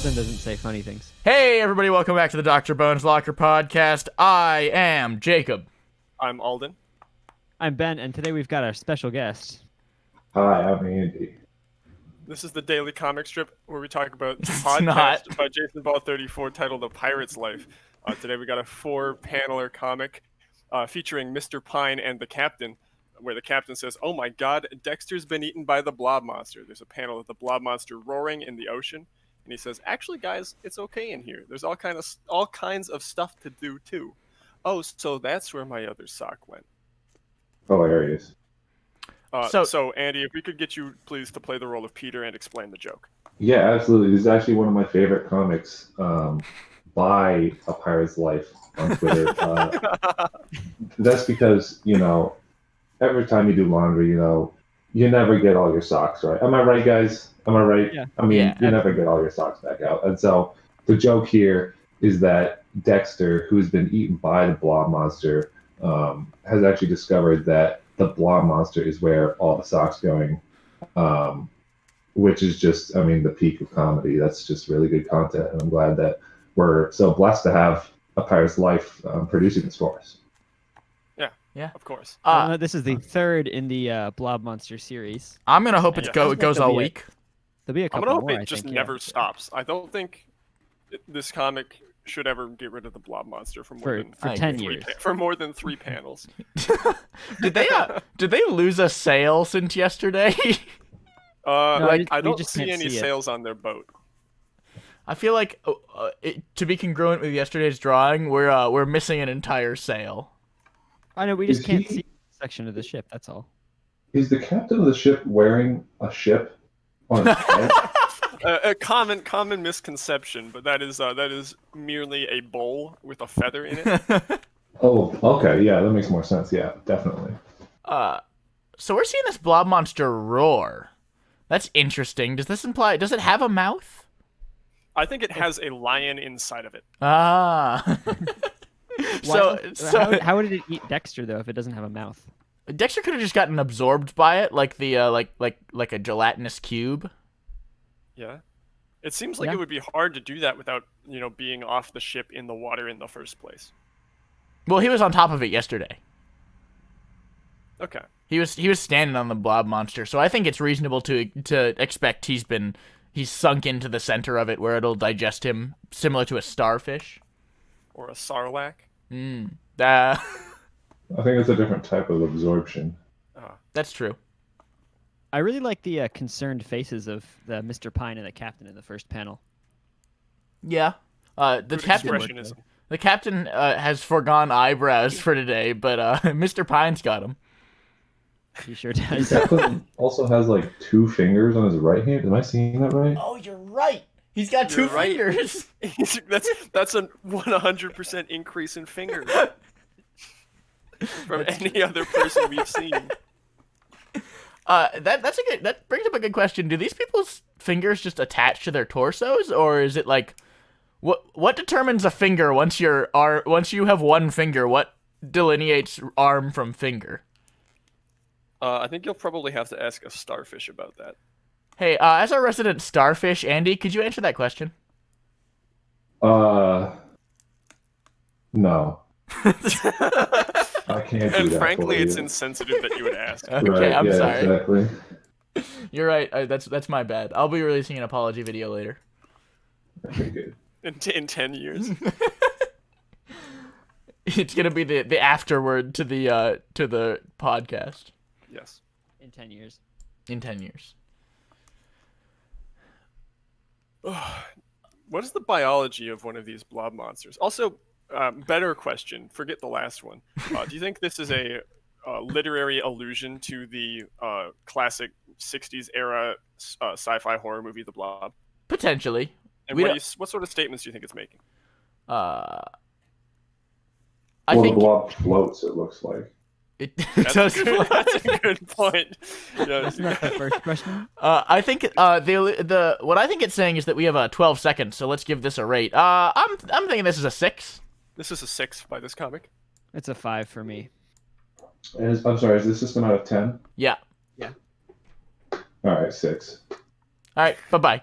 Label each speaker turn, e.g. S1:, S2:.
S1: Alden doesn't say funny things.
S2: Hey, everybody, welcome back to the Dr. Bones Locker podcast. I am Jacob.
S3: I'm Alden.
S1: I'm Ben, and today we've got our special guest.
S4: Hi, I'm Andy.
S3: This is the daily comic strip where we talk about the
S2: It's
S3: podcast
S2: not.
S3: by Jason Ball 34 titled A Pirate's Life. Today we got a 4-paneler comic featuring Mr. Pine and the Captain, where the Captain says, "Oh my god, Dexter's been eaten by the blob monster." There's a panel of the blob monster roaring in the ocean, and he says, "Actually, guys, it's okay in here. There's all kinds of stuff to do too." Oh, so that's where my other sock went.
S4: Hilarious.
S3: So, Andy, if we could get you, please, to play the role of Peter and explain the joke.
S4: Yeah, absolutely. This is actually one of my favorite comics by A Pirate's Life on Twitter. That's because, every time you do laundry, you never get all your socks, right? Am I right, guys? Am I right?
S1: Yeah.
S4: I mean,
S2: Yeah,
S4: you never get all your socks back out. And so the joke here is that Dexter, who's been eaten by the blob monster, has actually discovered that the blob monster is where all the socks going, which is just, the peak of comedy. That's just really good content, and I'm glad that we're so blessed to have A Pirate's Life producing this for us.
S2: Yeah.
S3: Of course.
S1: This is the third in the Blob Monster series.
S2: I'm going to hope
S1: Yeah.
S2: it goes all week.
S1: There'll be a
S3: I'm
S1: couple
S3: gonna hope
S1: more,
S3: it
S1: I
S3: just
S1: think,
S3: never stops. I don't think this comic should ever get rid of the blob monster for more than
S1: for
S2: I
S1: 10
S2: agree.
S1: years.
S3: for more than 3 panels.
S2: Did they lose a sale since yesterday?
S1: we
S3: I don't
S1: just
S3: see
S1: can't
S3: any
S1: see it.
S3: sails on their boat.
S2: I feel like to be congruent with yesterday's drawing, we're missing an entire sale.
S1: I know, we just
S4: Is
S1: can't
S4: he-
S1: see a section of the ship, that's all.
S4: Is the captain of the ship wearing a ship on his head?
S3: A common misconception, but that is merely a bowl with a feather in it.
S4: Oh, okay. Yeah, that makes more sense. Yeah, definitely.
S2: So we're seeing this blob monster roar. That's interesting. Does it have a mouth?
S3: I think it has a lion inside of it.
S2: Ah.
S1: How would it eat Dexter, though, if it doesn't have a mouth?
S2: Dexter could have just gotten absorbed by it, like the like a gelatinous cube.
S3: Yeah. It seems like
S1: Yeah.
S3: it would be hard to do that without, being off the ship in the water in the first place.
S2: Well, he was on top of it yesterday.
S3: Okay.
S2: He was standing on the blob monster, so I think it's reasonable to expect he's sunk into the center of it where it'll digest him, similar to a starfish.
S3: Or a sarlacc.
S4: I think it's a different type of absorption.
S2: That's true.
S1: I really like the concerned faces of the Mr. Pine and the Captain in the first panel.
S2: Yeah. The
S3: Good
S2: captain
S3: expressionism.
S2: The captain has foregone eyebrows for today, but Mr. Pine's got them.
S1: He sure does.
S4: Captain also has like 2 fingers on his right hand. Am I seeing that right?
S2: Oh, you're right. He's got
S3: You're
S2: 2
S3: right.
S2: fingers.
S3: that's a 100% increase in fingers from any other person we've seen.
S2: That brings up a good question. Do these people's fingers just attach to their torsos, or is it like what determines a finger once you have one finger? What delineates arm from finger?
S3: I think you'll probably have to ask a starfish about that.
S2: Hey, as our resident starfish, Andy, could you answer that question?
S4: No. I can't do
S3: And
S4: that
S3: frankly,
S4: for
S3: it's
S4: you.
S3: insensitive that you would ask.
S2: Okay,
S4: Right,
S2: I'm
S4: yeah,
S2: sorry.
S4: Exactly.
S2: You're right. That's my bad. I'll be releasing an apology video later.
S4: Okay, good.
S3: In 10 years.
S2: It's gonna be the afterword to the podcast
S3: Yes.
S1: In 10 years.
S2: in 10 years.
S3: What is the biology of one of these blob monsters? Also, better question. Forget the last one. Do you think this is a literary allusion to the classic 60s era sci-fi horror movie, The Blob?
S2: Potentially.
S3: And
S2: We
S3: what sort of statements do you think it's making?
S2: I
S4: Well,
S2: think
S4: the blob floats, it looks like.
S2: it
S3: That's,
S2: does.
S3: that's a good point. Yeah,
S1: Isn't that the first question?
S2: I think the what I think it's saying is that we have 12 seconds, so let's give this a rate. I'm thinking this is a 6.
S3: this is a 6 by this comic.
S1: It's a 5 for me.
S4: I'm sorry, is this system out of 10?
S2: Yeah.
S4: All right, 6.
S2: All right. Bye bye.